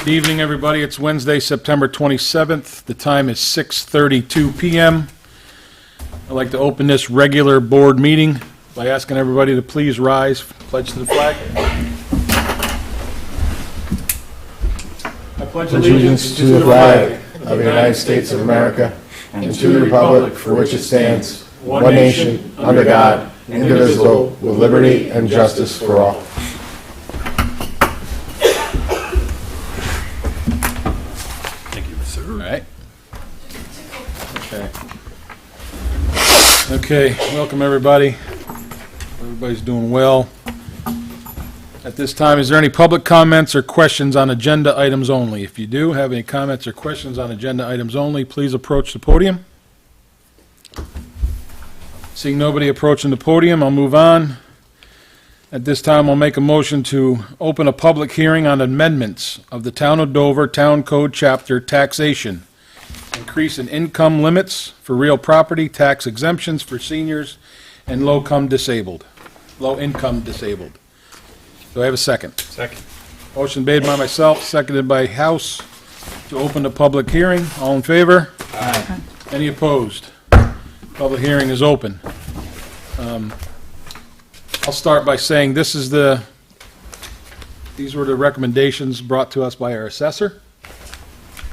Good evening, everybody. It's Wednesday, September 27th. The time is 6:32 p.m. I'd like to open this regular board meeting by asking everybody to please rise, pledge to the flag. I pledge Allegiance to the flag of the United States of America and to the republic for which it stands, one nation, under God, indivisible, with liberty and justice for all. Thank you, sir. All right. Okay, welcome everybody. Everybody's doing well. At this time, is there any public comments or questions on agenda items only? If you do have any comments or questions on agenda items only, please approach the podium. Seeing nobody approaching the podium, I'll move on. At this time, I'll make a motion to open a public hearing on amendments of the Town of Dover Town Code Chapter Taxation. Increase in income limits for real property, tax exemptions for seniors, and low-income disabled. Do I have a second? Second. Motion made by myself, seconded by House, to open the public hearing. All in favor? Aye. Any opposed? Public hearing is open. I'll start by saying these were the recommendations brought to us by our assessor.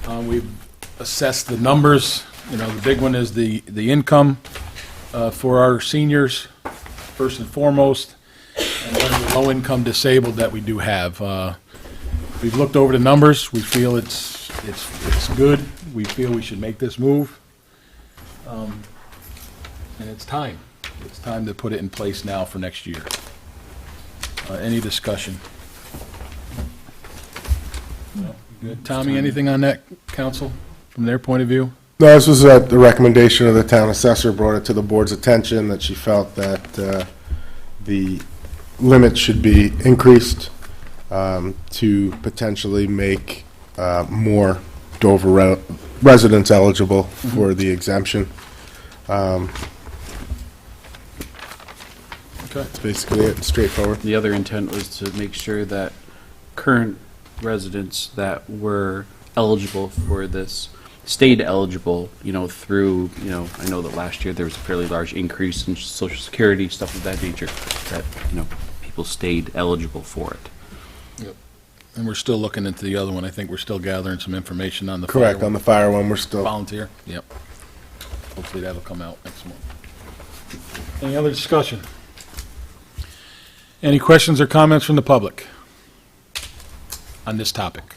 We've assessed the numbers. You know, the big one is the income for our seniors, first and foremost, and then the low-income disabled that we do have. We've looked over the numbers. We feel it's good. We feel we should make this move. And it's time. It's time to put it in place now for next year. Any discussion? No? Good. Tommy, anything on that, council, from their point of view? No, this was the recommendation of the town assessor, brought it to the board's attention that she felt that the limit should be increased to potentially make more Dover residents eligible for the exemption. Okay. That's basically it, straightforward. The other intent was to make sure that current residents that were eligible for this stayed eligible, through, I know that last year there was a fairly large increase in Social Security, stuff of that nature, that, people stayed eligible for it. Yep. And we're still looking into the other one. I think we're still gathering some information on the Correct, fire on the fire one, we're still... volunteer. Yep. Hopefully that'll come out next month. Any other discussion? Any questions or comments from the public on this topic?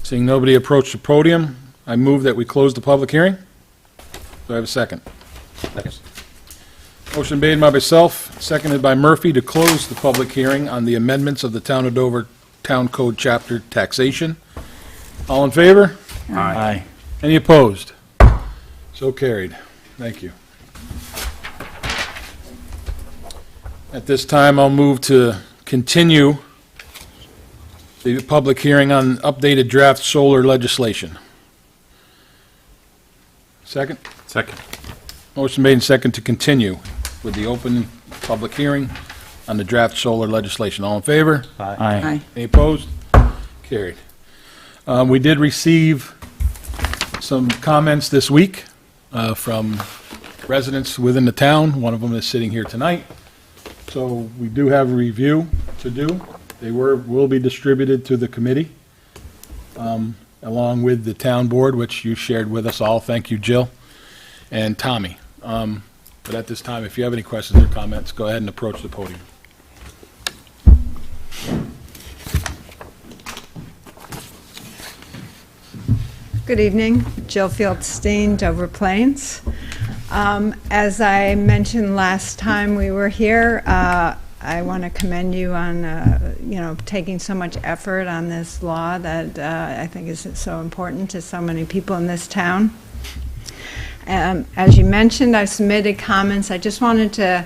Seeing nobody approach the podium, I move that we close the public hearing. Do I have a second? Second. Motion made by myself, seconded by Murphy, to close the public hearing on the amendments of the Town of Dover Town Code Chapter Taxation. All in favor? Aye. Any opposed? So carried. Thank you. At this time, I'll move to continue the public hearing on updated draft solar legislation. Second? Second. Motion made and second to continue with the open public hearing on the draft solar legislation. All in favor? Aye. Any opposed? Carried. We did receive some comments this week from residents within the town. One of them is sitting here tonight. So we do have a review to do. They will be distributed to the committee, along with the town board, which you shared with us all. Thank you, Jill and Tommy. But at this time, if you have any questions or comments, go ahead and approach the podium. Good evening, Jill Fieldstein, Dover Plains. As I mentioned last time we were here, I want to commend you on, taking so much effort on this law that I think is so important to so many people in this town. As you mentioned, I submitted comments. I just wanted to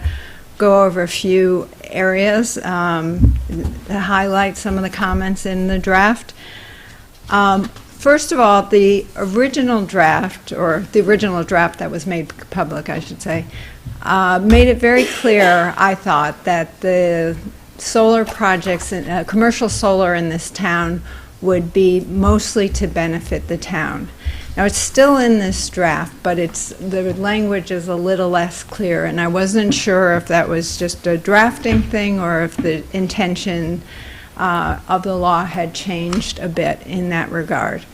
go over a few areas to highlight some of the comments in the draft. First of all, the original draft that was made public, I should say, made it very clear, I thought, that the solar projects, commercial solar in this town would be mostly to benefit the town. Now, it's still in this draft, but the language is a little less clear, and I wasn't sure if that was just a drafting thing or if the intention of the law had changed a bit in that regard.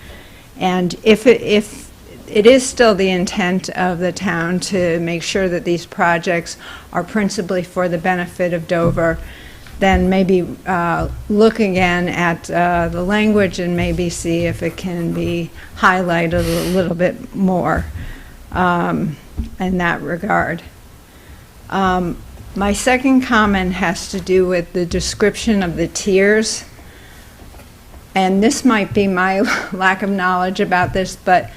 And if it is still the intent of the town to make sure that these projects are principally for the benefit of Dover, then maybe look again at the language and maybe see if it can be highlighted a little bit more in that regard. My second comment has to do with the description of the tiers. And this might be my lack of knowledge about this, but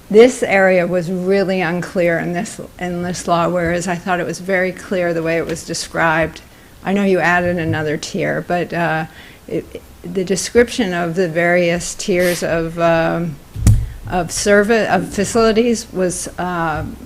this area was really unclear in this law, whereas I thought it was very clear the way it was described. I know you added another tier, but the description of the various tiers of facilities was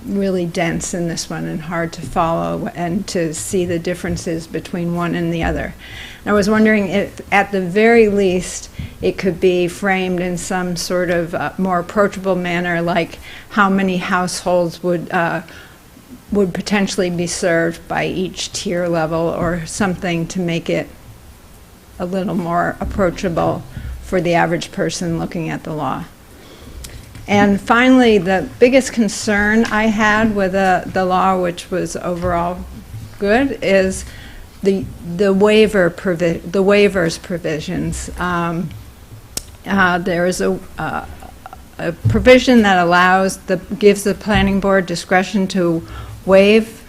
really dense in this one and hard to follow and to see the differences between one and the other. And I was wondering if, at the very least, it could be framed in some sort of more approachable manner, like how many households would potentially be served by each tier level, or something to make it a little more approachable for the average person looking at the law. And finally, the biggest concern I had with the law, which was overall good, is the waivers provisions. There is a provision that gives the planning board discretion to waive,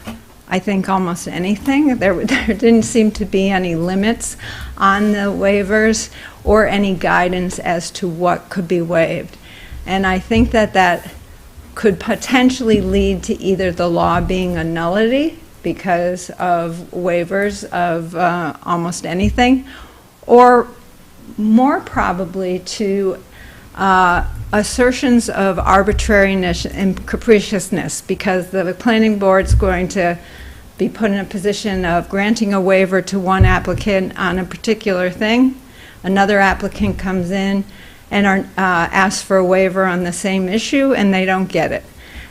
I think, almost anything. There didn't seem to be any limits on the waivers or any guidance as to what could be waived. And I think that could potentially lead to either the law being a nullity because of waivers of almost anything, or more probably to assertions of arbitrariness and capriciousness, because the planning board's going to be put in a position of granting a waiver to one applicant on a particular thing. Another applicant comes in and asks for a waiver on the same issue, and they don't get it.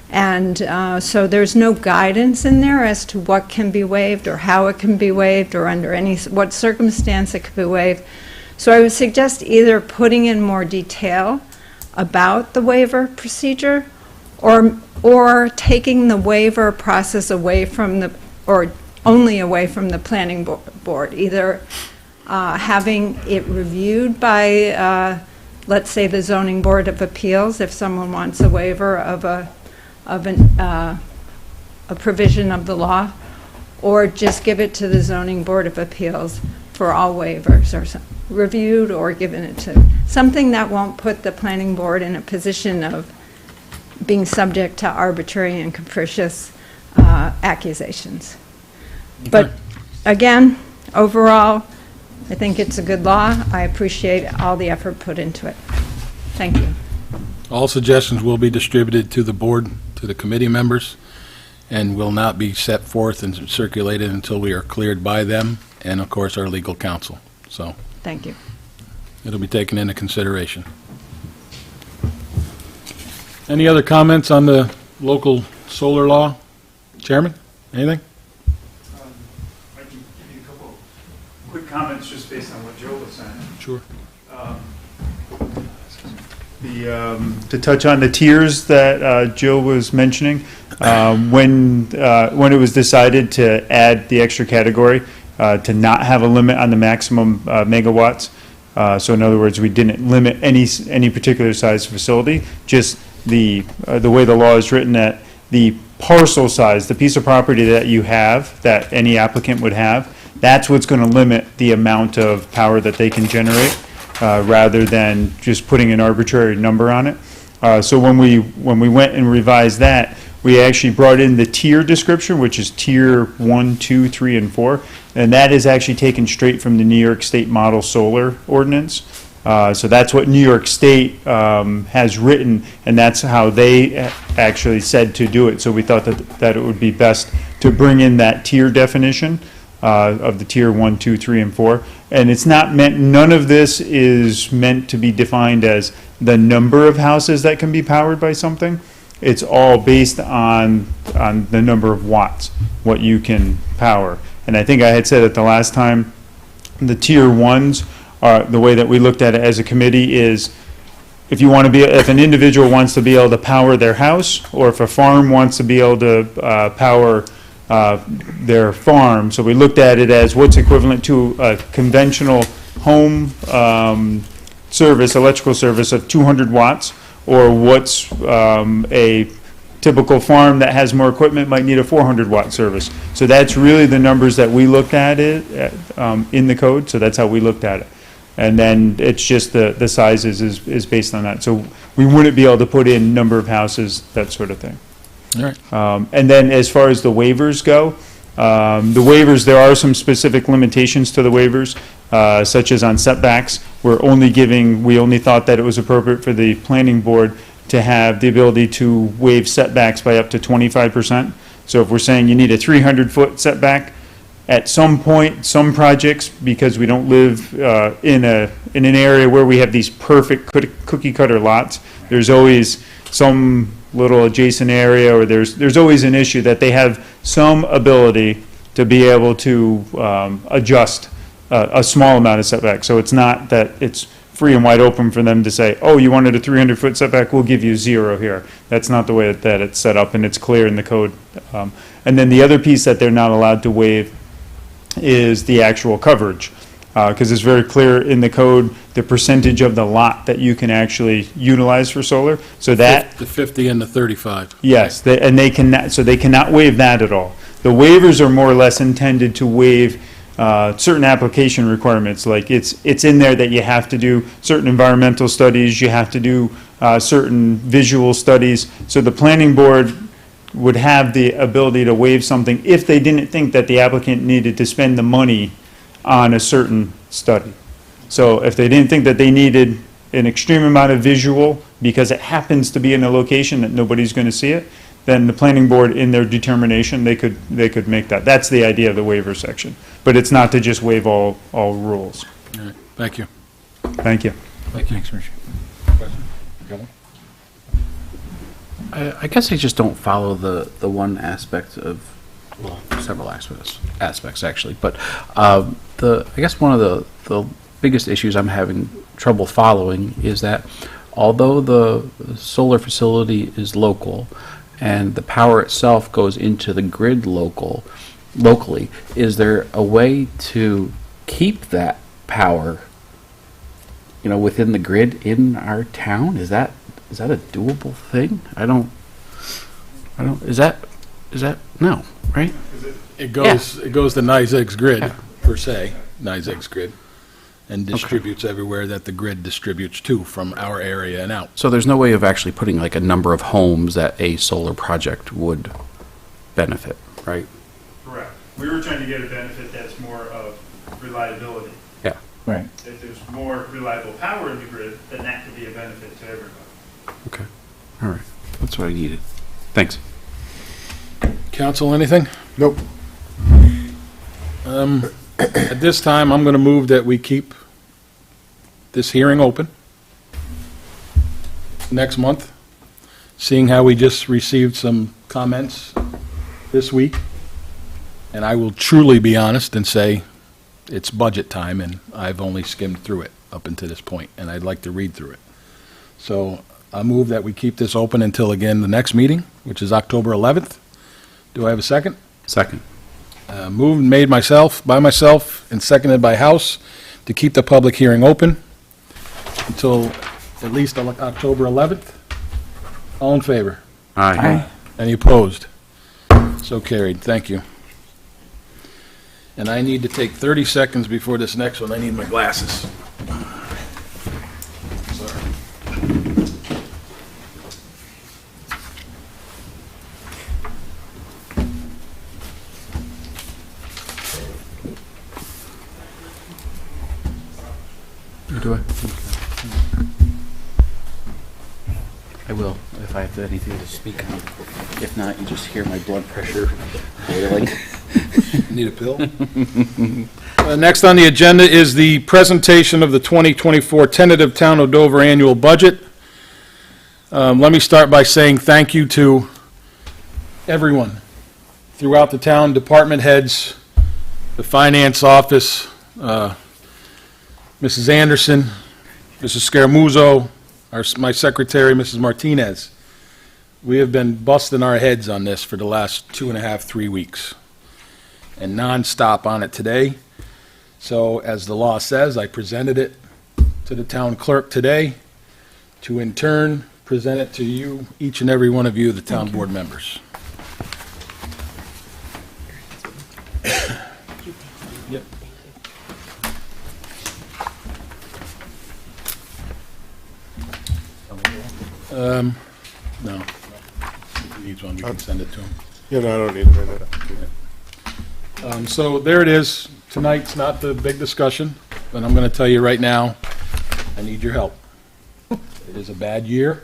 And so there's no guidance in there as to what can be waived or how it can be waived or under what circumstance it could be waived. So I would suggest either putting in more detail about the waiver procedure, or taking the waiver process away from or only away from the planning board, either having it reviewed by let's say the Zoning Board of Appeals, if someone wants a waiver of a provision of the law, or just give it to the Zoning Board of Appeals for all waivers, or reviewed or given it to something that won't put the planning board in a position of being subject to arbitrary and capricious accusations. But again, overall, I think it's a good law. I appreciate all the effort put into it. Thank you. All suggestions will be distributed to the board, to the committee members, and will not be set forth and circulated until we are cleared by them and, of course, our legal counsel. So Thank you. it'll be taken into consideration. Any other comments on the local solar law? Chairman, anything? I can give you a couple of quick comments just based on what Joe was saying. Sure. To touch on the tiers that Joe was mentioning, when it was decided to add the extra category, to not have a limit on the maximum megawatts, so in other words, we didn't limit any particular size facility, just the way the law is written, that the parcel size, the piece of property that you have, that any applicant would have, that's what's going to limit the amount of power that they can generate, rather than just putting an arbitrary number on it. So when we went and revised that, we actually brought in the tier description, which is tier 1, 2, 3, and 4, and that is actually taken straight from the New York State Model Solar Ordinance. So that's what New York State has written, and that's how they actually said to do it. So we thought that it would be best to bring in that tier definition. of the tier 1, 2, 3, and 4. And it's not meant, none of this is meant to be defined as the number of houses that can be powered by something. It's all based on the number of watts, what you can power. And I think I had said it the last time, the tier 1s are, the way that we looked at it as a committee is, if you want to be, if an individual wants to be able to power their house, or if a farm wants to be able to power their farm. So we looked at it as what's equivalent to a conventional home service, electrical service of 200 watts, or what's a typical farm that has more equipment might need a 400 watt service. So that's really the numbers that we looked at it in the code. So that's how we looked at it. And then it's just the sizes is based on that. So we wouldn't be able to put in number of houses, that sort of thing. All right. And then as far as the waivers go, the waivers, there are some specific limitations to the waivers, such as on setbacks. We only thought that it was appropriate for the planning board to have the ability to waive setbacks by up to 25%. So if we're saying you need a 300-foot setback, at some point, some projects, because we don't live in an area where we have these perfect cookie cutter lots, there's always some little adjacent area, or there's always an issue that they have some ability to be able to adjust a small amount of setback. So it's not that it's free and wide open for them to say, oh, you wanted a 300-foot setback, we'll give you 0 here. That's not the way that it's set up, and it's clear in the code. And then the other piece that they're not allowed to waive is the actual coverage, because it's very clear in the code the percentage of the lot that you can actually utilize for solar. So that, The 50 and the 35. yes, they cannot waive that at all. The waivers are more or less intended to waive certain application requirements, like it's in there that you have to do certain environmental studies, you have to do certain visual studies. So the planning board would have the ability to waive something if they didn't think that the applicant needed to spend the money on a certain study. So if they didn't think that they needed an extreme amount of visual because it happens to be in a location that nobody's going to see it, then the planning board, in their determination, they could make that. That's the idea of the waiver section. But it's not to just waive all rules. All right, thank you. Thank you. Thank you. Thanks, Richard. I guess I just don't follow the one aspect of, well, several aspects actually, but I guess one of the biggest issues I'm having trouble following is that although the solar facility is local and the power itself goes into the grid locally, is there a way to keep that power, within the grid in our town? Is that a doable thing? No, right? It goes to NYSEG's grid, per se, NYSEG's grid, and distributes everywhere that the grid distributes to from our area and out. So there's no way of actually putting like a number of homes that a solar project would benefit, right? Correct. We were trying to get a benefit that's more of reliability. Yeah. Right. If there's more reliable power in the grid, then that could be a benefit to everybody. Okay. All right. That's what I needed. Thanks. Council, anything? Nope. At this time, I'm going to move that we keep this hearing open next month, seeing how we just received some comments this week. And I will truly be honest and say it's budget time, and I've only skimmed through it up until this point, and I'd like to read through it. So I move that we keep this open until, again, the next meeting, which is October 11th. Do I have a second? Second. Moved and made by myself, and seconded by House to keep the public hearing open until at least October 11th. All in favor? Aye. Any opposed? So carried. Thank you. And I need to take 30 seconds before this next one. I need my glasses. Sorry. Do I? I will, if I have anything to speak on. If not, you just hear my blood pressure boiling. Need a pill? Next on the agenda is the presentation of the 2024 tentative Town of Dover annual budget. Let me start by saying thank you to everyone throughout the town, department heads, the finance office, Mrs. Anderson, Mrs. Scaramuzzo, my secretary, Mrs. Martinez. We have been busting our heads on this for the last 2.5, 3 weeks, and nonstop on it today. So as the law says, I presented it to the town clerk today to in turn present it to you, each and every one of you, the town board members. Yep. No. If he needs one, we can send it to him. You know, I don't need a minute. So there it is. Tonight's not the big discussion, but I'm going to tell you right now, I need your help. It is a bad year.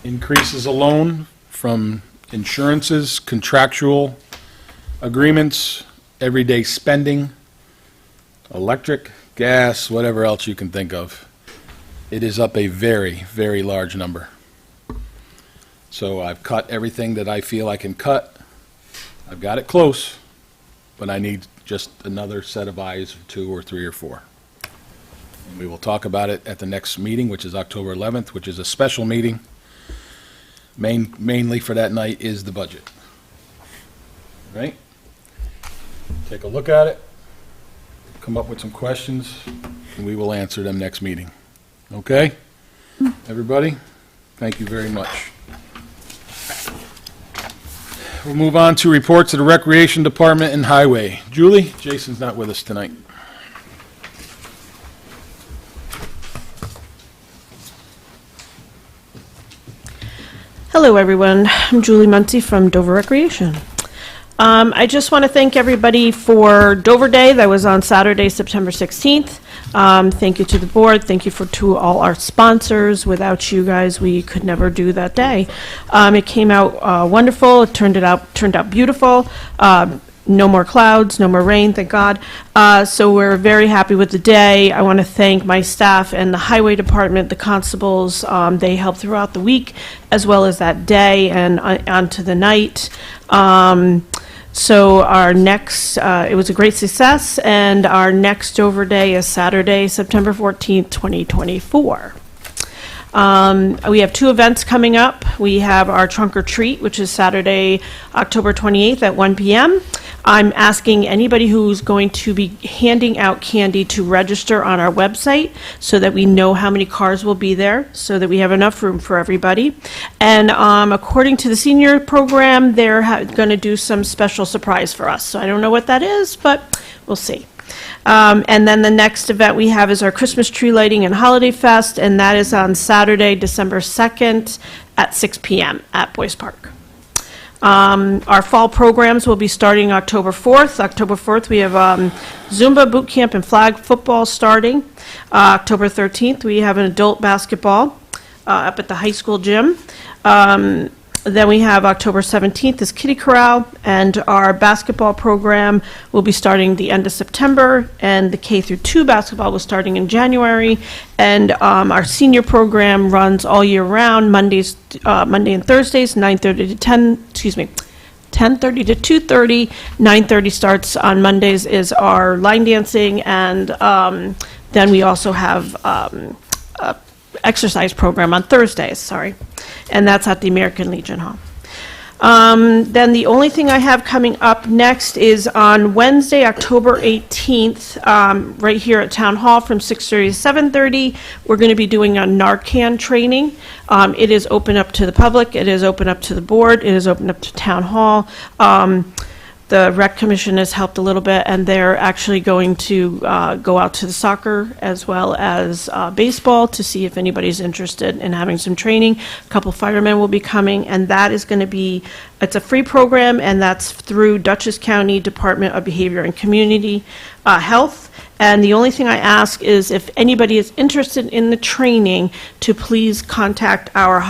Increases alone from insurances, contractual agreements, everyday spending, electric, gas, whatever else you can think of. It is up a very, very large number. So I've cut everything that I feel I can cut. I've got it close, but I need just another set of eyes, 2 or 3 or 4. And we will talk about it at the next meeting, which is October 11th, which is a special meeting. Mainly for that night is the budget. Right? Take a look at it, come up with some questions, and we will answer them next meeting. Okay? Everybody? Thank you very much. We'll move on to reports of the Recreation Department and Highway. Julie, Jason's not with us tonight. Hello, everyone. I'm Julie Muncie from Dover Recreation. I just want to thank everybody for Dover Day that was on Saturday, September 16th. Thank you to the board. Thank you to all our sponsors. Without you guys, we could never do that day. It came out wonderful. It turned out beautiful. No more clouds, no more rain, thank God. So we're very happy with the day. I want to thank my staff and the highway department, the constables. They helped throughout the week as well as that day and onto the night. So our next, it was a great success, and our next Dover Day is Saturday, September 14th, 2024. We have 2 events coming up. We have our Trunk or Treat, which is Saturday, October 28th at 1 p.m. I'm asking anybody who's going to be handing out candy to register on our website so that we know how many cars will be there, so that we have enough room for everybody. And according to the senior program, they're going to do some special surprise for us. So I don't know what that is, but we'll see. And then the next event we have is our Christmas tree lighting and holiday fest, and that is on Saturday, December 2nd at 6 p.m. at Boyce Park. Our fall programs will be starting October 4th. October 4th, we have Zumba boot camp and flag football starting. October 13th, we have an adult basketball up at the high school gym. Then we have October 17th is Kitty Corral, and our basketball program will be starting the end of September, and the K through 2 basketball was starting in January, and our senior program runs all year round, Monday and Thursdays, 10:30 to 2:30. 9:30 starts on Mondays is our line dancing, and then we also have a exercise program on Thursdays, and that's at the American Legion Hall. Then the only thing I have coming up next is on Wednesday, October 18th, right here at Town Hall from 6:30 to 7:30. We're going to be doing a Narcan training. It is open up to the public. It is open up to the board. It is open up to Town Hall. The Rec Commission has helped a little bit, and they're actually going to go out to the soccer as well as baseball to see if anybody's interested in having some training. A couple firemen will be coming, and that is going to be, it's a free program, and that's through Dutchess County Department of Behavior and Community Health. And the only thing I ask is if anybody is interested in the training, to please contact our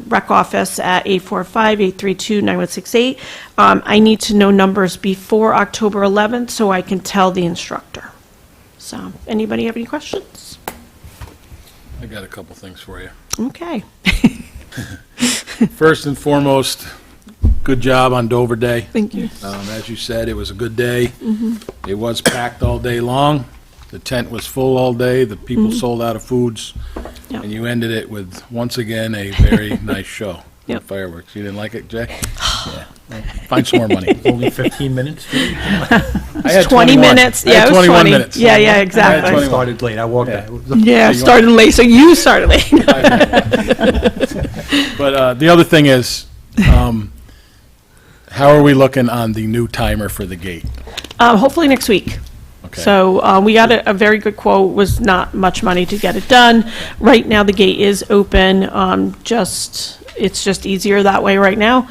rec office at 845-832-9168. I need to know numbers before October 11th so I can tell the instructor. So, anybody have any questions? I got a couple things for you. Okay. First and foremost, good job on Dover Day. Thank you. As you said, it was a good day. It was packed all day long. The tent was full all day. The people sold out of foods. Yep. And you ended it with, once again, a very nice show. Yep. Fireworks. You didn't like it, Jay? Yeah. Find some more money. Only 15 minutes? I had 20 21. minutes. I had Yeah, it was 21 20. minutes. Yeah, yeah, I exactly. started late, I walked Yeah. out. Yeah, started late, so you started late. But the other thing is, how are we looking on the new timer for the gate? Hopefully next week. Okay. So we got a very good quote, was not much money to get it done. Right now, the gate is open, it's just easier that way right now.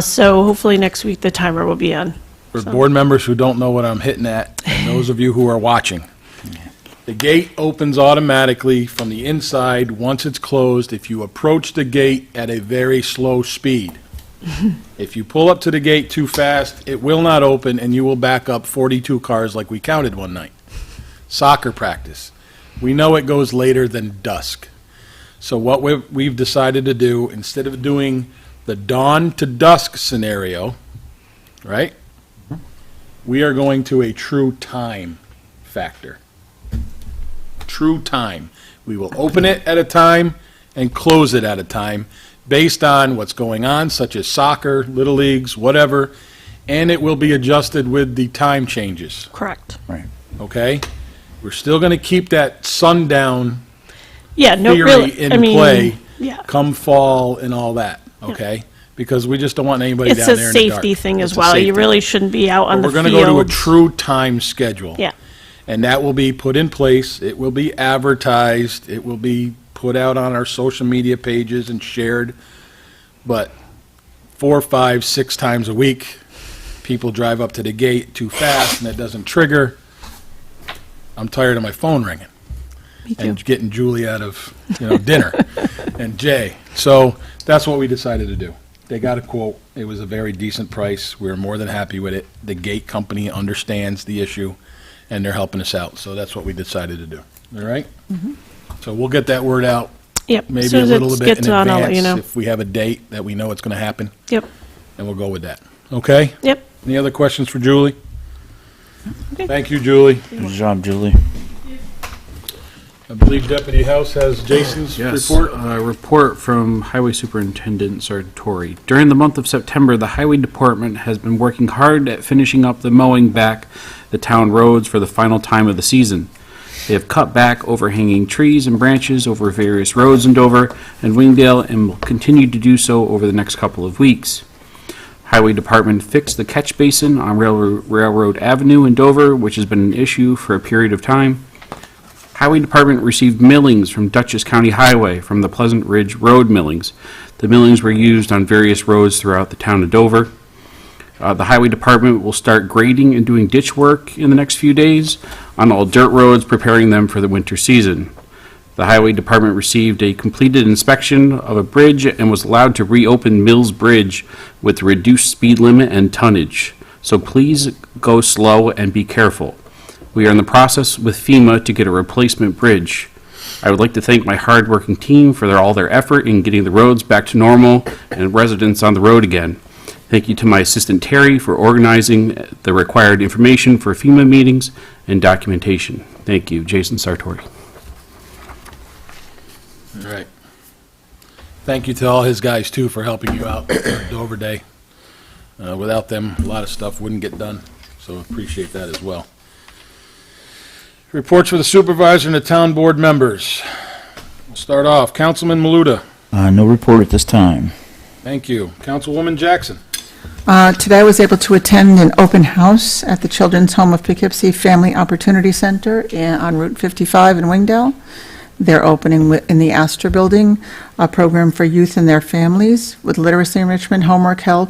So hopefully next week, the timer will be on. For board members who don't know what I'm hitting at, and those of you who are watching, the gate opens automatically from the inside once it's closed if you approach the gate at a very slow speed. If you pull up to the gate too fast, it will not open, and you will back up 42 cars like we counted one night. Soccer practice. We know it goes later than dusk. So what we've decided to do, instead of doing the dawn to dusk scenario, right? We are going to a true time factor. True time. We will open it at a time and close it at a time based on what's going on, such as soccer, little leagues, whatever, and it will be adjusted with the time changes, Correct. okay? We're still going to keep that sundown Yeah, no, theory really, in I mean, play yeah. come fall and all that, okay? Because we just don't want anybody It's down a there in the dark. safety thing as It's a well. You safety. really shouldn't be out on But the we're field. going to go to a true time schedule. Yeah. And that will be put in place, it will be advertised, it will be put out on our social media pages and shared. But 4, 5, 6 times a week, people drive up to the gate too fast and it doesn't trigger. I'm tired of my phone ringing. Me too. And getting Julie out of, dinner, and Jay. So that's what we decided to do. They got a quote. It was a very decent price. We were more than happy with it. The gate company understands the issue, and they're helping us out. So that's what we decided to do. All right? So we'll get that word out Yep. maybe As soon a as little it bit in gets on, I'll let you know. advance if we have a date that we know it's going to happen, Yep. and we'll go with that. Okay? Yep. Any other questions for Julie? Thank you, Julie. Good job, Julie. I believe Deputy House has Jason's Yes, report. a report from Highway Superintendent Sartori. During the month of September, the Highway Department has been working hard at finishing up the mowing back the town roads for the final time of the season. They have cut back overhanging trees and branches over various roads in Dover and Wingdale and will continue to do so over the next couple of weeks. Highway Department fixed the catch basin on Railroad Avenue in Dover, which has been an issue for a period of time. Highway Department received millings from Dutchess County Highway from the Pleasant Ridge Road millings. The millings were used on various roads throughout the town of Dover. The Highway Department will start grading and doing ditch work in the next few days on all dirt roads, preparing them for the winter season. The Highway Department received a completed inspection of a bridge and was allowed to reopen Mills Bridge with reduced speed limit and tonnage. So please go slow and be careful. We are in the process with FEMA to get a replacement bridge. I would like to thank my hard-working team for all their effort in getting the roads back to normal and residents on the road again. Thank you to my assistant Terry for organizing the required information for FEMA meetings and documentation. Thank you, Jason Sartori. All right. Thank you to all his guys, too, for helping you out during Dover Day. Without them, a lot of stuff wouldn't get done, so appreciate that as well. Reports for the supervisor and the town board members. We'll start off. Councilman Maluta. No report at this time. Thank you. Councilwoman Jackson. Today I was able to attend an open house at the Children's Home of Poughkeepsie Family Opportunity Center on Route 55 in Wingdale. They're opening in the Astor Building a program for youth and their families with literacy enrichment, homework help,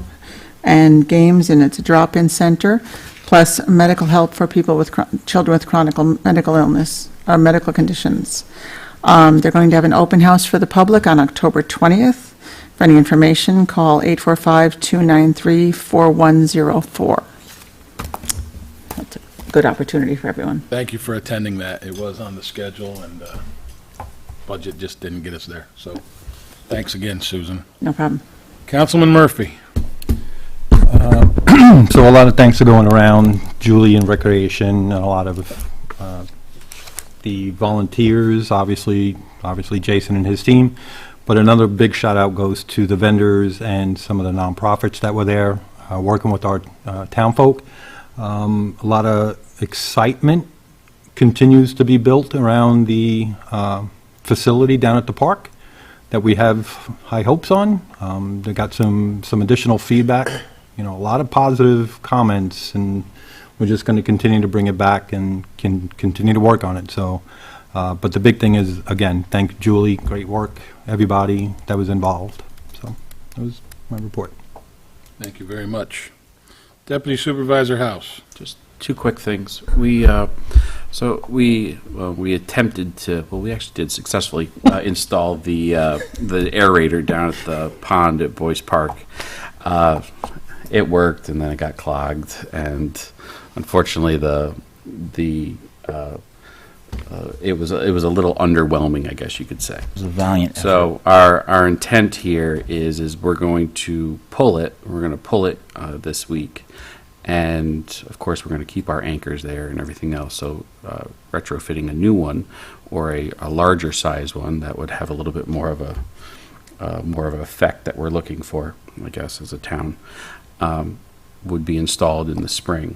and games, and it's a drop-in center. plus medical help for people with, children with chronic medical illness, or medical conditions. They're going to have an open house for the public on October 20th. For any information, call 845-293-4104. That's a good opportunity for everyone. Thank you for attending that. It was on the schedule, and budget just didn't get us there. So thanks again, Susan. No problem. Councilman Murphy. So a lot of thanks are going around, Julie in Recreation, and a lot of the volunteers, obviously Jason and his team. But another big shout out goes to the vendors and some of the nonprofits that were there, working with our town folk. A lot of excitement continues to be built around the facility down at the park that we have high hopes on. They got some additional feedback, a lot of positive comments, and we're just going to continue to bring it back and can continue to work on it. So, but the big thing is, again, thank Julie, great work, everybody that was involved. So that was my report. Thank you very much. Deputy Supervisor House. Just two quick things. We attempted to, we actually did successfully install the aerator down at the pond at Boyce Park. It worked, and then it got clogged, and unfortunately it was a little underwhelming, I guess you could say. It was a valiant effort. So our intent here is we're going to pull it. We're going to pull it this week, and of course we're going to keep our anchors there and everything else. So retrofitting a new one or a larger size one that would have a little bit more of an effect that we're looking for, I guess, as a town, would be installed in the spring.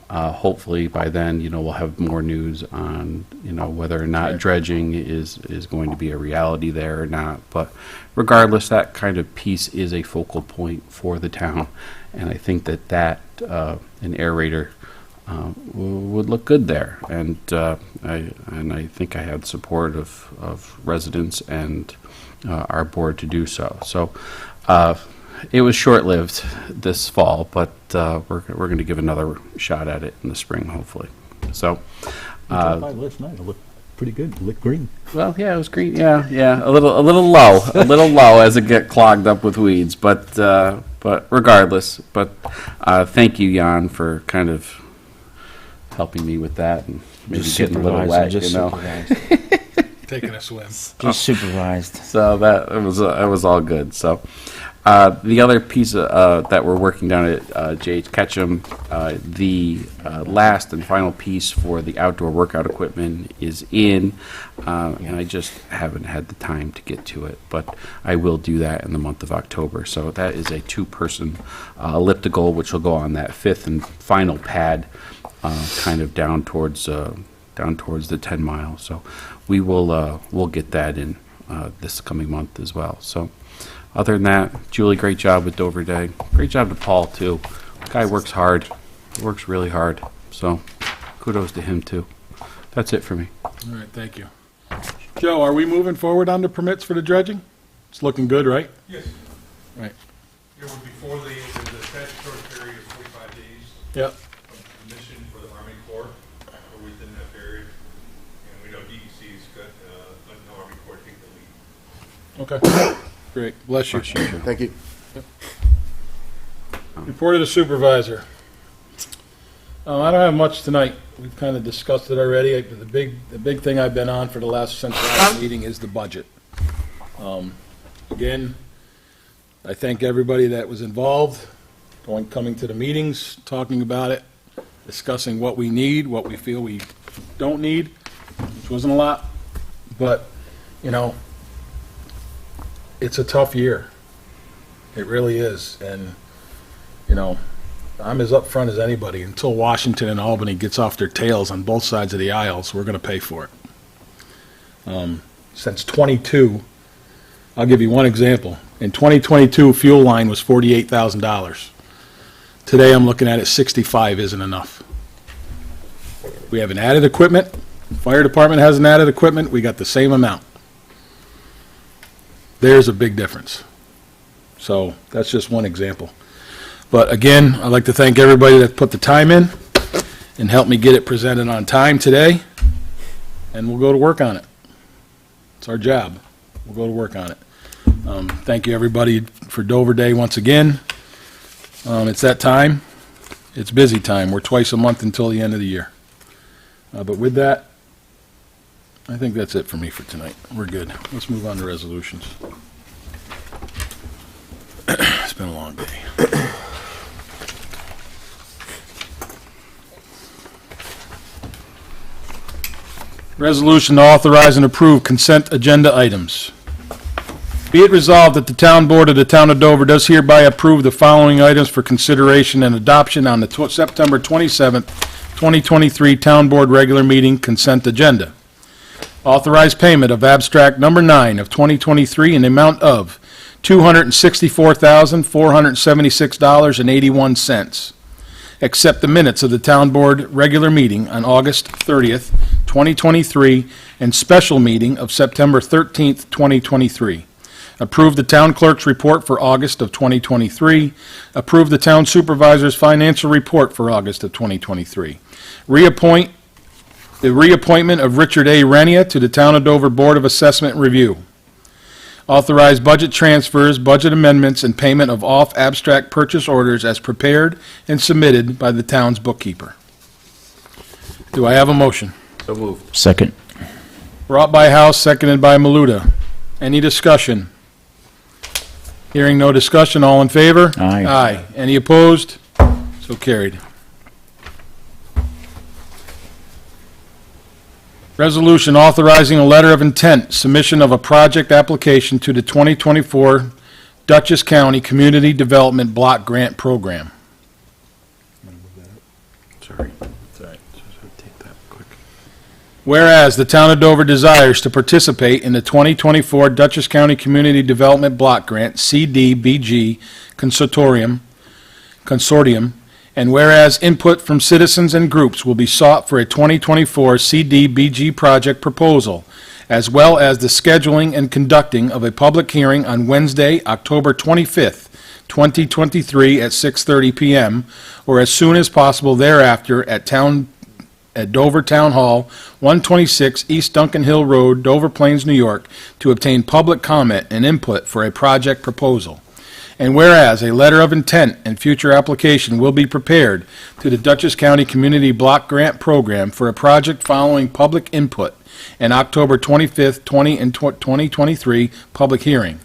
Hopefully by then, we'll have more news on, whether or not dredging is going to be a reality there or not. But regardless, that kind of piece is a focal point for the town. And I think that an aerator would look good there. And I think I had support of residents and our board to do so. So it was short-lived this fall, but we're going to give another shot at it in the spring, hopefully. So, last night, it looked pretty good. It looked green. well, yeah, it was green. Yeah, a little low, as it get clogged up with weeds. But regardless, thank you, Jan, for kind of helping me with that and maybe getting a little wet, Supervised. Taking a swim. Just supervised. So that was all good. So the other piece that we're working down at J.H. Ketchum, the last and final piece for the outdoor workout equipment is in, and I just haven't had the time to get to it, but I will do that in the month of October. So that is a 2-person elliptical, which will go on that 5th and final pad, kind of down towards the 10 mile. So we will we'll get that in this coming month as well. So other than that, Julie, great job with Dover Day. Great job to Paul too. Guy works hard, works really hard. So kudos to him too. That's it for me. All right, thank you. Joe, are we moving forward on the permits for the dredging? It's looking good, right? Yes. Right. It was before the statutory period of 45 days Yep. of permission for the Army Corps, or within that period. And we know DEC's got, let the Army Corps take the lead. Okay. Great. Bless you. Thank you. Report of the supervisor. I don't have much tonight. We've kind of discussed it already. The big thing I've been on for since the last meeting is the budget. Again, I thank everybody that was involved, coming to the meetings, talking about it, discussing what we need, what we feel we don't need, which wasn't a lot, but, it's a tough year. It really is. And, I'm as upfront as anybody. Until Washington and Albany gets off their tails on both sides of the aisles, we're going to pay for it. Since 22, I'll give you one example. In 2022, fuel line was $48,000. Today, I'm looking at it, 65 isn't enough. We have an added equipment. Fire department has an added equipment. We got the same amount. There's a big difference. So that's just one example. But again, I'd like to thank everybody that put the time in. and help me get it presented on time today, and we'll go to work on it. It's our job. We'll go to work on it. Thank you, everybody, for Dover Day once again. It's that time. It's busy time. We're twice a month until the end of the year. But with that, I think that's it for me for tonight. We're good. Let's move on to resolutions. It's been a long day. Resolution to authorize and approve consent agenda items. Be it resolved that the Town Board of the Town of Dover does hereby approve the following items for consideration and adoption on the September 27th, 2023 Town Board regular meeting consent agenda. Authorized payment of abstract number 9 of 2023 in the amount of $264,476.81. Accept the minutes of the Town Board regular meeting on August 30th, 2023, and special meeting of September 13th, 2023. Approve the Town Clerk's report for August of 2023. Approve the Town Supervisor's financial report for August of 2023. Reappoint the reappointment of Richard A. Renia to the Town of Dover Board of Assessment Review. Authorize budget transfers, budget amendments, and payment of off-abstract purchase orders as prepared and submitted by the town's bookkeeper. Do I have a motion? So moved. Second. Brought by House, seconded by Maluta. Any discussion? Hearing no discussion, all in favor? Aye. Aye. Any opposed? So carried. Resolution authorizing a letter of intent, submission of a project application to the 2024 Dutchess County Community Development Block Grant Program. Sorry. It's all right. Take that quick. Whereas the Town of Dover desires to participate in the 2024 Dutchess County Community Development Block Grant, CDBG Consortium, and whereas input from citizens and groups will be sought for a 2024 CDBG project proposal, as well as the scheduling and conducting of a public hearing on Wednesday, October 25th, 2023 at 6:30 p.m., or as soon as possible thereafter at Dover Town Hall, 126 East Duncan Hill Road, Dover Plains, New York, to obtain public comment and input for a project proposal. And whereas a letter of intent and future application will be prepared to the Dutchess County Community Block Grant Program for a project following public input and October 25th, 2023 public hearing.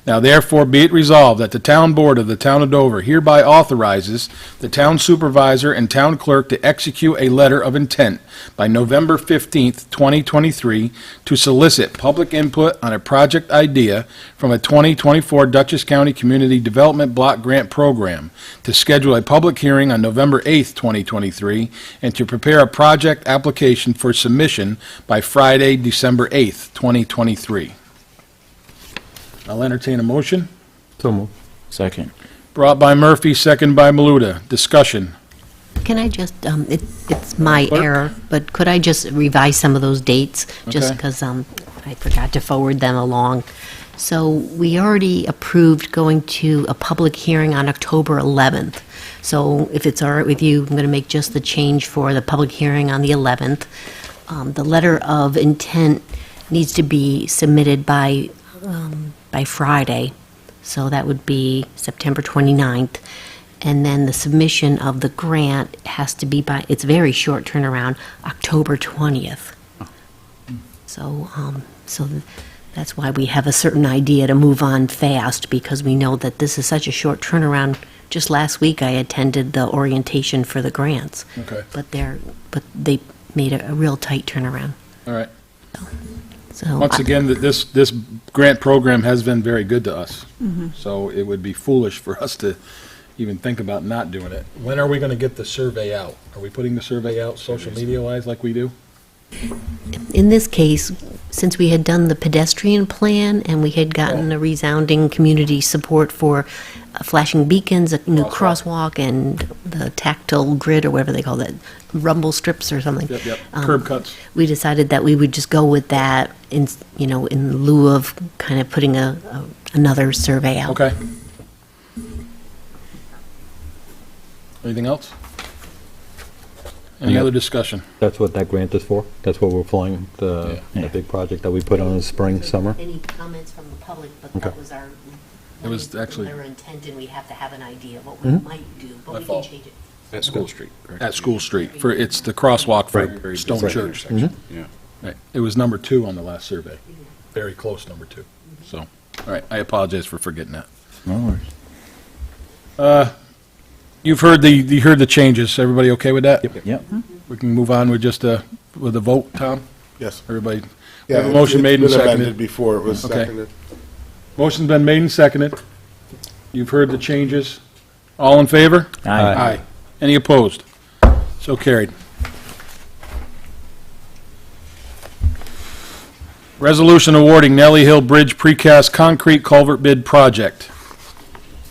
Now therefore be it resolved that the Town Board of the Town of Dover hereby authorizes the Town Supervisor and Town Clerk to execute a letter of intent by November 15th, 2023 to solicit public input on a project idea from a 2024 Dutchess County Community Development Block Grant Program, to schedule a public hearing on November 8th, 2023, and to prepare a project application for submission by Friday, December 8th, 2023. I'll entertain a motion. So moved. Second. Brought by Murphy, second by Maluta. Discussion. Can I just, it's my Clerk? error, but could I just revise some of those dates? Just Okay. because I forgot to forward them along. So we already approved going to a public hearing on October 11th. So if it's all right with you, I'm going to make just the change for the public hearing on the 11th. The letter of intent needs to be submitted by Friday, so that would be September 29th. And then the submission of the grant has to be by, it's very short turnaround, October 20th. So that's why we have a certain idea to move on fast, because we know that this is such a short turnaround. Just last week, I attended the orientation for the grants. Okay. But they made a real tight turnaround. All right. So Once again, this grant program has been very good to us. So it would be foolish for us to even think about not doing it. When are we going to get the survey out? Are we putting the survey out social media-wise like we do? in this case, since we had done the pedestrian plan and we had gotten a resounding community support for flashing beacons, a new crosswalk, and the tactile grid, or whatever they call that, rumble strips or something. Yep. Curb cuts. We decided that we would just go with that in lieu of kind of putting another survey out. Okay. Anything else? Any other discussion? That's what that grant is for? That's what we're applying, the big project that we put on in the spring, summer? Any comments from the public, but that Okay. was our. It was actually- Our intent, and we have to have an idea of what we might do, but My we can fault. change it. At School Street, correct? At School Street, it's the crosswalk for Very Stone busy Church. intersection. Yeah. Right. It was number 2 on the last survey. Very close, number 2. So, all right, I apologize for forgetting that. No worries. You heard the changes. Everybody okay with that? Yep. We can move on with just with a vote, Tom? Yes. Everybody? We Yeah, have a motion made and It's been amended seconded. before it was Okay. seconded. Motion's been made and seconded. You've heard the changes. All in favor? Aye. Any opposed? So carried. Resolution awarding Nellie Hill Bridge Precast Concrete Culvert Bid Project.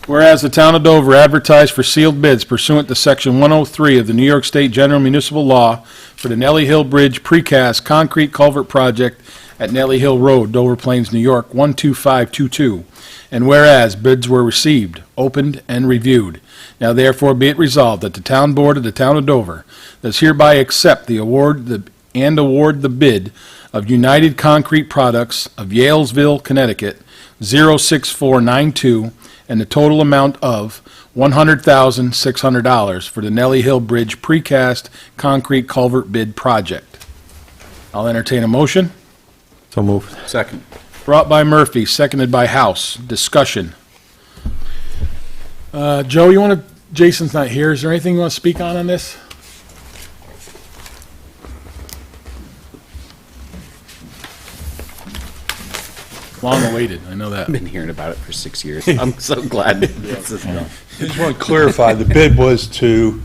Whereas the town of Dover advertised for sealed bids pursuant to Section 103 of the New York State General Municipal Law for the Nellie Hill Bridge Precast Concrete Culvert Project at Nellie Hill Road, Dover Plains, New York, 12522. And whereas bids were received, opened, and reviewed, now therefore be it resolved that the town board of the town of Dover does hereby accept the award and award the bid of United Concrete Products of Yalesville, Connecticut, 06492, and the total amount of $100,600 for the Nellie Hill Bridge Precast Concrete Culvert Bid Project. I'll entertain a motion. So moved. Second. Brought by Murphy, seconded by House. Discussion. Joe, Jason's not here. Is there anything you want to speak on this? Long awaited, I know that. I've been hearing about it for 6 years. I'm so glad this is done. I just want to clarify, the bid was to,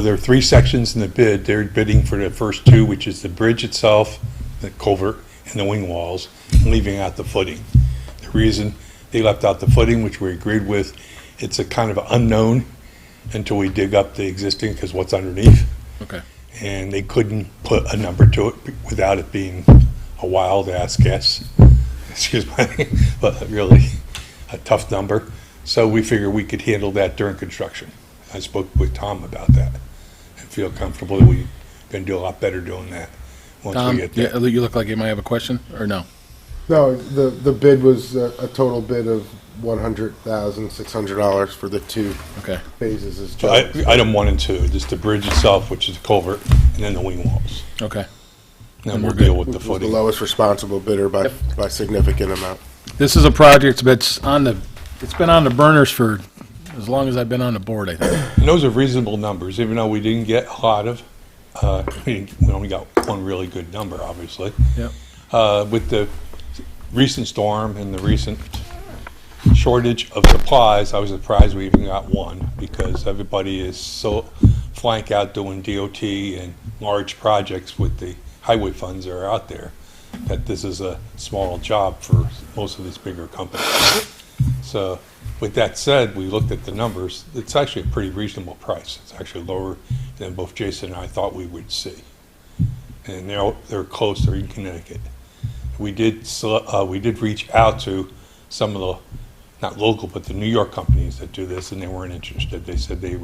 there are 3 sections in the bid. They're bidding for the first 2, which is the bridge itself, the culvert, and the wing walls, and leaving out the footing. The reason they left out the footing, which we agreed with, it's a kind of unknown until we dig up the existing, because what's underneath. Okay. And they couldn't put a number to it without it being a wild-ass guess. Excuse me, but really a tough number. So we figured we could handle that during construction. I spoke with Tom about that and feel comfortable that we can do a lot better doing that once Tom, we get there. you look like you might have a question, or no? No, the bid was a total bid of $100,600 for the 2 Okay. phases. As So Joe said. item 1 and 2, just the bridge itself, which is the culvert, and then the wing walls. Okay. Then And we'll we're good. deal with the Which was the footing. lowest responsible bidder by significant amount. This is a project that's it's been on the burners for as long as I've been on the board, I think. And those are reasonable numbers, even though we didn't get a lot of, we only got one really good number, obviously. Yep. With the recent storm and the recent shortage of supplies, I was surprised we even got one, because everybody is so flank out doing DOT and large projects with the highway funds that are out there, that this is a small job for most of these bigger companies. So with that said, we looked at the numbers. It's actually a pretty reasonable price. It's actually lower than both Jason and I thought we would see. And they're close, they're in Connecticut. We did reach out to some of the, not local, but the New York companies that do this, and they weren't interested. They said they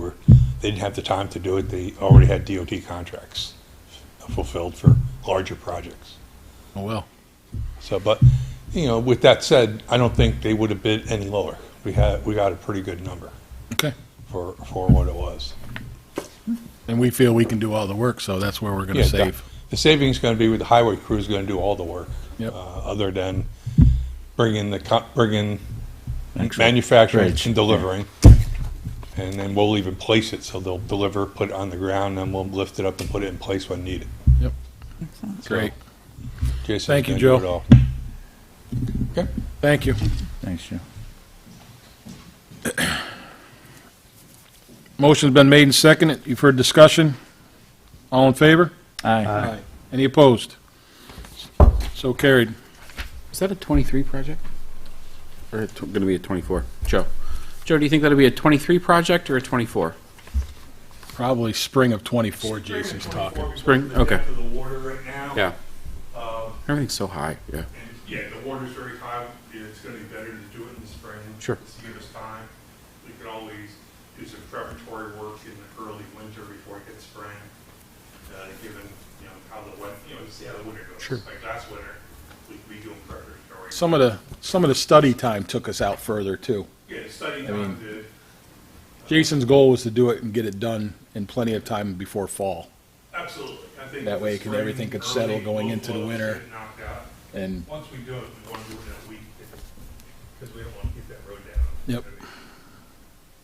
didn't have the time to do it. They already had DOT contracts fulfilled for larger projects. Oh, well. So, but, with that said, I don't think they would have bid any lower. We got a pretty good number Okay. for what it was. And we feel we can do all the work, so that's where we're going to Yeah, save. The savings is going to be with the highway crew is going to do all the work. Yep. Other than bringing manufacturing Bridge, and delivering. And then we'll even place it, so they'll deliver, put it on the ground, and we'll lift it up and put it in place when needed. Yep. Great. Jason's Thank you, gonna do Joe. it all. Okay. Thank you. Thanks, Joe. Motion's been made and seconded. You've heard discussion. All in favor? Aye. Any opposed? So carried. Is that a 23 project? Or going to be a 24? Joe, do you think that'll be a 23 project or a 24? Probably spring of '24, Jason's talking. Spring? Okay. After the water right now. Yeah. Everything's so high, yeah. And, yeah, the water's very high. It's going to be better to do it in the spring. Sure. Just to give us time. We could always do some preparatory work in the early winter before it gets spring. given, how the to see how the winter goes. Sure. Like last winter, we do preparatory. Some of the study time took us out further, too. Yeah, study I time mean- to, Jason's goal was to do it and get it done in plenty of time before fall. absolutely. I think That way, spring, everything could settle early, going both into the loads winter. get knocked out. And, Once we do it, we want to do it in a week, because we don't want to keep that road down. Yep. I mean,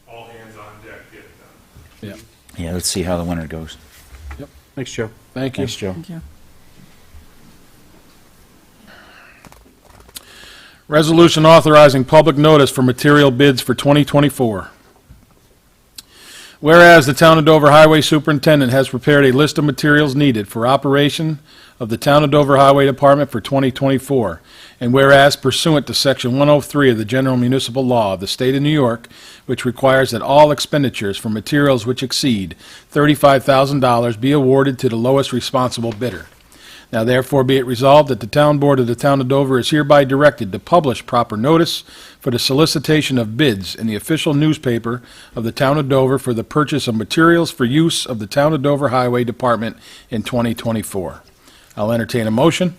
all hands on deck, get it done. yeah, Yeah, let's see how the winter goes. Thanks, Joe. thank you. Thanks, Joe. Thank you. Resolution authorizing public notice for material bids for 2024. Whereas the Town of Dover Highway Superintendent has prepared a list of materials needed for operation of the Town of Dover Highway Department for 2024, and whereas pursuant to Section 103 of the General Municipal Law of the State of New York, which requires that all expenditures for materials which exceed $35,000 be awarded to the lowest responsible bidder. Now therefore be it resolved that the Town Board of the Town of Dover is hereby directed to publish proper notice for the solicitation of bids in the official newspaper of the Town of Dover for the purchase of materials for use of the Town of Dover Highway Department in 2024. I'll entertain a motion.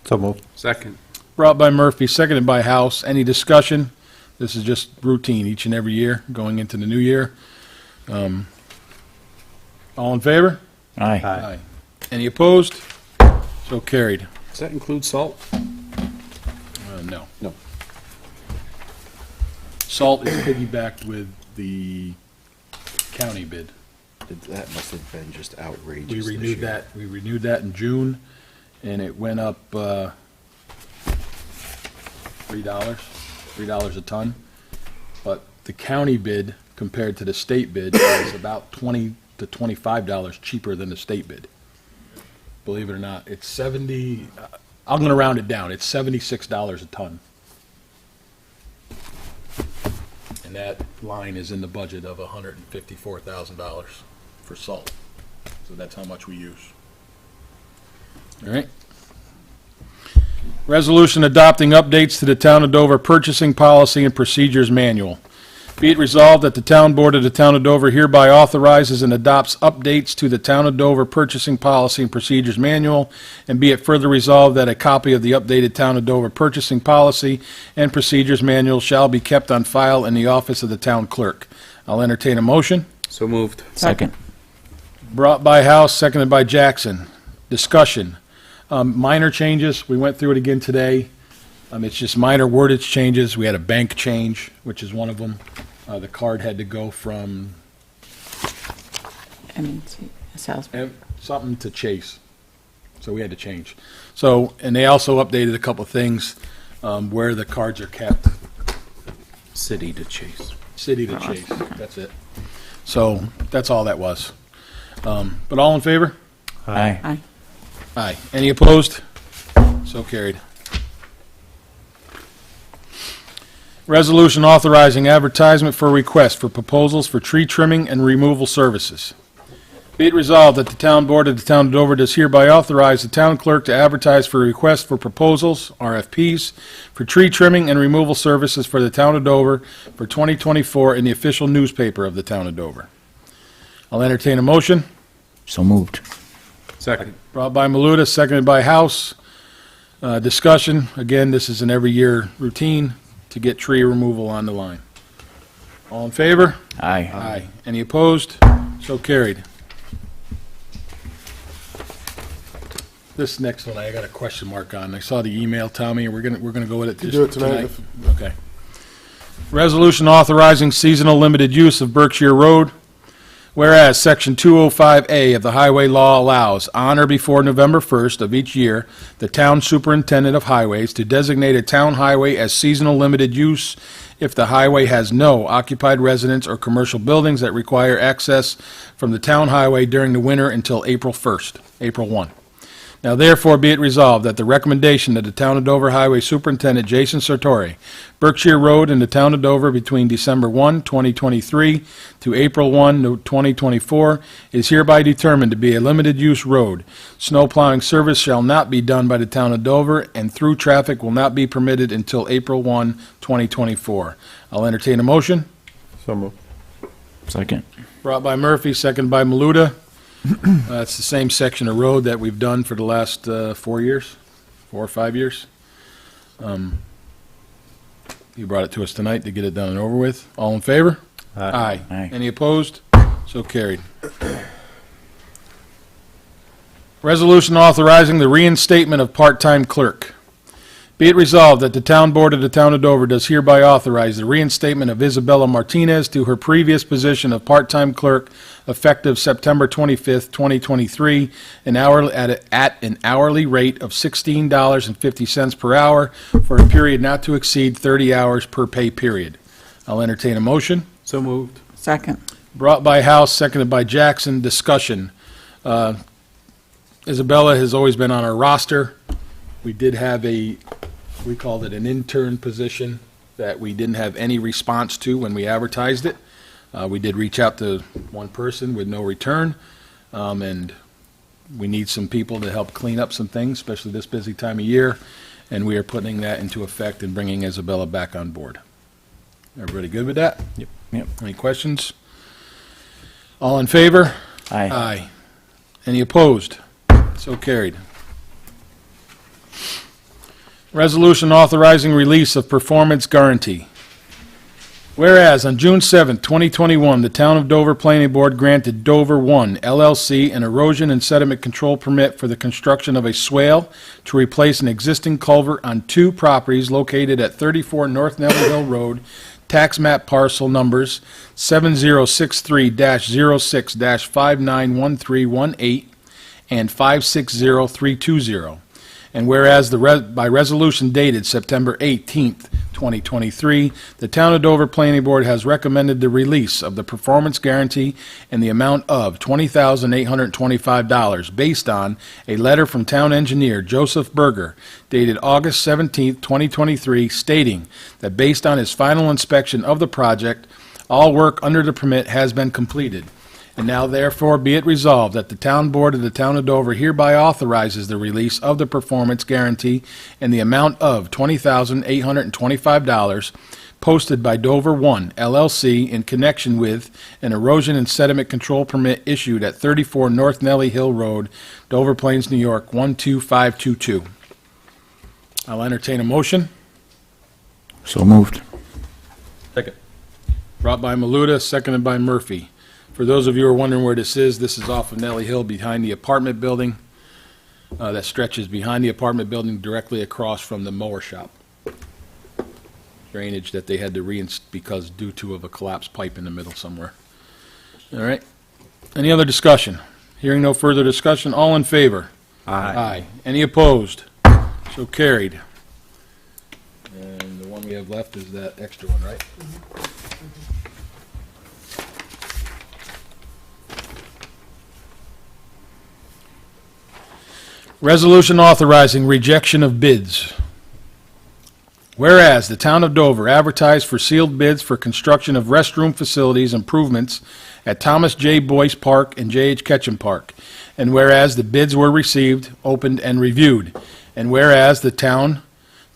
So moved. Second. Brought by Murphy, seconded by House. Any discussion? This is just routine each and every year going into the new year. All in favor? Aye. Aye. Any opposed? So carried. Does that include salt? No. No. Salt is piggybacked with the county bid. That must have been just outrageous. We this renewed year. that, in June, and it went up, $3 a ton. But the county bid compared to the state bid is about $20 to $25 cheaper than the state bid. Believe it or not, it's 70, I'm gonna round it down, it's $76 a ton. And that line is in the budget of $154,000 for salt. So that's how much we use. All right. Resolution adopting updates to the Town of Dover Purchasing Policy and Procedures Manual. Be it resolved that the Town Board of the Town of Dover hereby authorizes and adopts updates to the Town of Dover Purchasing Policy and Procedures Manual, and be it further resolved that a copy of the updated Town of Dover Purchasing Policy and Procedures Manual shall be kept on file in the office of the Town Clerk. I'll entertain a motion. So moved. Second. Brought by House, seconded by Jackson. Discussion. Minor changes, we went through it again today. It's just minor wordage changes. We had a bank change, which is one of them. The card had to go from Salisbury. something to Chase. So we had to change. So, and they also updated a couple of things, where the cards are kept. City to Chase. City to Chase, that's it. So, that's all that was. But all in favor? Aye. Aye. Aye. Any opposed? So carried. Resolution authorizing advertisement for request for proposals for tree trimming and removal services. Be it resolved that the Town Board of the Town of Dover does hereby authorize the town clerk to advertise for request for proposals, RFPs, for tree trimming and removal services for the Town of Dover for 2024 in the official newspaper of the Town of Dover. I'll entertain a motion. So moved. Second. Brought by Maluta, seconded by House. Discussion, again, this is an every year routine to get tree removal on the line. All in favor? Aye. Aye. Any opposed? So carried. This next one, I got a question mark on. I saw the email, Tommy, we're gonna go with it You do it tonight. Okay. Resolution authorizing seasonal limited use of Berkshire Road. Whereas Section 205A of the Highway Law allows, on or before November 1st of each year, the Town Superintendent of Highways to designate a town highway as seasonal limited use if the highway has no occupied residence or commercial buildings that require access from the town highway during the winter until April 1. Now therefore be it resolved that the recommendation of the Town of Dover Highway Superintendent Jason Sartori, Berkshire Road in the Town of Dover between December 1, 2023 to April 1, 2024 is hereby determined to be a limited-use road. Snow plowing service shall not be done by the Town of Dover, and through traffic will not be permitted until April 1, 2024. I'll entertain a motion. So moved. Second. Brought by Murphy, seconded by Maluta. It's the same section of road that we've done for the last 4 years, 4 or 5 years. You brought it to us tonight to get it done and over with. All in favor? Aye. Any opposed? So carried. Resolution authorizing the reinstatement of part-time clerk. Be it resolved that the Town Board of the Town of Dover does hereby authorize the reinstatement of Isabella Martinez to her previous position of part-time clerk effective September 25th, 2023, at an hourly rate of $16.50 per hour for a period not to exceed 30 hours per pay period. I'll entertain a motion. So moved. Second. Brought by House, seconded by Jackson. Discussion. Isabella has always been on our roster. We did have we called it an intern position that we didn't have any response to when we advertised it. We did reach out to one person with no return, and we need some people to help clean up some things, especially this busy time of year, and we are putting that into effect and bringing Isabella back on board. Everybody good with that? Yep. Any questions? All in favor? Aye. Any opposed? So carried. Resolution authorizing release of performance guarantee. Whereas on June 7, 2021, the Town of Dover Planning Board granted Dover 1 LLC an erosion and sediment control permit for the construction of a swale to replace an existing culvert on 2 properties located at 34 North Nellie Hill Road, tax map parcel numbers 7063-06-591318 and 560320. And whereas by resolution dated September 18th, 2023, the Town of Dover Planning Board has recommended the release of the performance guarantee in the amount of $20,825 based on a letter from Town Engineer Joseph Berger dated August 17th, 2023, stating that based on his final inspection of the project, all work under the permit has been completed. And now therefore be it resolved that the Town Board of the Town of Dover hereby authorizes the release of the performance guarantee in the amount of $20,825 posted by Dover 1 LLC in connection with an erosion and sediment control permit issued at 34 North Nellie Hill Road, Dover Plains, New York 12522. I'll entertain a motion. So moved. Second. Brought by Maluta, seconded by Murphy. For those of you who are wondering where this is off of Nellie Hill behind the apartment building. That stretches behind the apartment building directly across from the mower shop. Drainage that they had to because due to a collapsed pipe in the middle somewhere. All right. Any other discussion? Hearing no further discussion, all in favor? Aye. Any opposed? So carried. And the one we have left is that extra one, right? Resolution authorizing rejection of bids. Whereas the Town of Dover advertised for sealed bids for construction of restroom facilities improvements at Thomas J. Boyce Park and J.H. Ketchum Park, and whereas the bids were received, opened, and reviewed, and whereas the town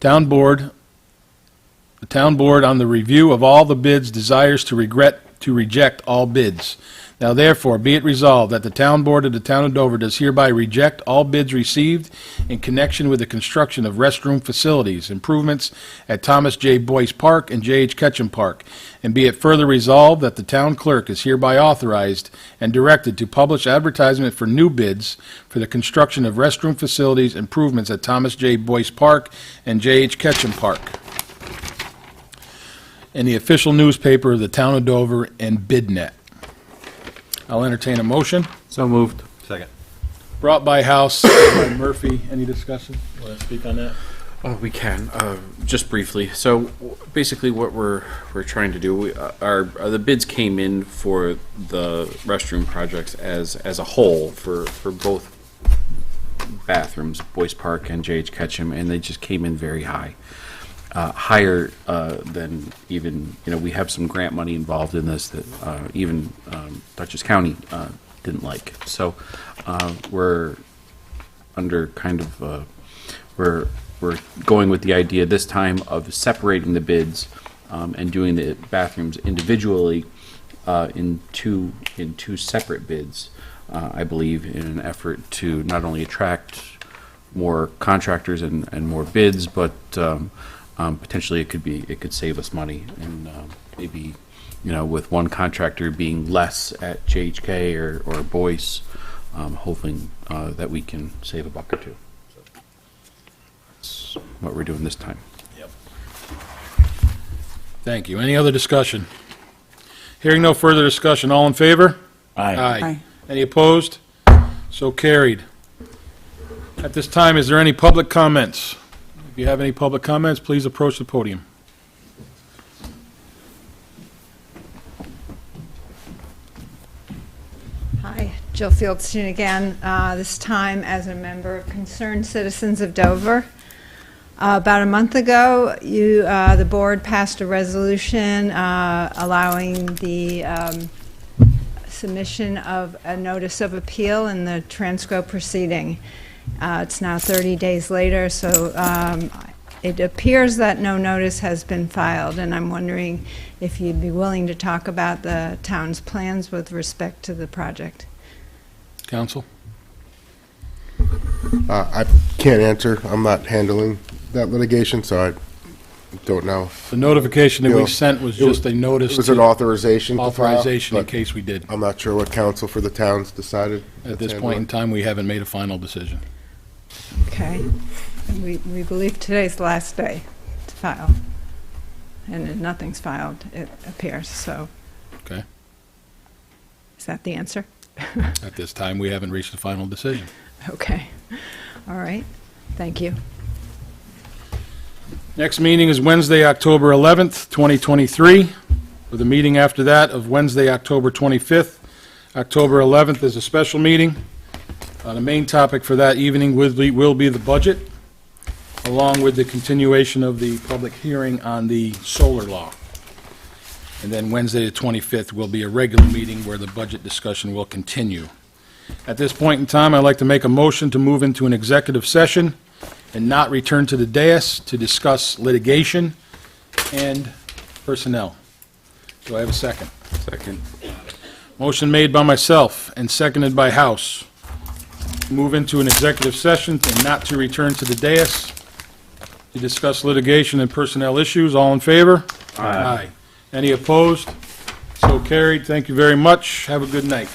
board on the review of all the bids desires to reject all bids. Now therefore, be it resolved that the Town Board of the Town of Dover does hereby reject all bids received in connection with the construction of restroom facilities, improvements at Thomas J. Boyce Park and J.H. Ketchum Park, and be it further resolved that the town clerk is hereby authorized and directed to publish advertisement for new bids for the construction of restroom facilities, improvements at Thomas J. Boyce Park and J.H. Ketchum Park in the official newspaper of the Town of Dover and BidNet. I'll entertain a motion. So moved. Second. Brought by House, seconded by Murphy. Any discussion? Want to speak on that? We can, just briefly. So basically what we're trying to do, the bids came in for the restroom projects as a whole for both bathrooms, Boyce Park and J.H. Ketchum, and they just came in very high. Higher than even, we have some grant money involved in this that even Dutchess County didn't like. So we're under kind of, we're going with the idea this time of separating the bids and doing the bathrooms individually in two separate bids. I believe, in an effort to not only attract more contractors and more bids, but potentially it could save us money. And maybe, with one contractor being less at JHK or Boyce, hoping that we can save a buck or two. So that's what we're doing this time. Thank you. Any other discussion? Hearing no further discussion, all in favor? Aye. Aye. Any opposed? So carried. At this time, is there any public comments? If you have any public comments, please approach the podium. Hi, Jill Fieldstein again, this time as a member of Concerned Citizens of Dover. About a month ago, the board passed a resolution allowing the submission of a notice of appeal in the Transco proceeding. It's now 30 days later, so it appears that no notice has been filed, and I'm wondering if you'd be willing to talk about the town's plans with respect to the project. Counsel? I can't answer. I'm not handling that litigation, so I don't know. The notification that You we know, sent was just a notice It was an to authorization to file, authorization in but case we did. I'm not sure what counsel for the towns decided. At this point in time, we haven't made a final decision. Okay? We believe today's the last day to file, and nothing's filed, it appears, so. Okay? Is that the answer? At this time, we haven't reached a final decision. Okay. All right. Thank you. Next meeting is Wednesday, October 11th, 2023, with a meeting after that of Wednesday, October 25th. October 11th is a special meeting. The main topic for that evening will be the budget, along with the continuation of the public hearing on the solar law. And then Wednesday, the 25th, will be a regular meeting where the budget discussion will continue. At this point in time, I'd like to make a motion to move into an executive session and not return to the dais to discuss litigation and personnel. Do I have a second? Second. Motion made by myself and seconded by House. Move into an executive session and not to return to the dais to discuss litigation and personnel issues. All in favor? Aye. Any opposed? So carried. Thank you very much. Have a good night.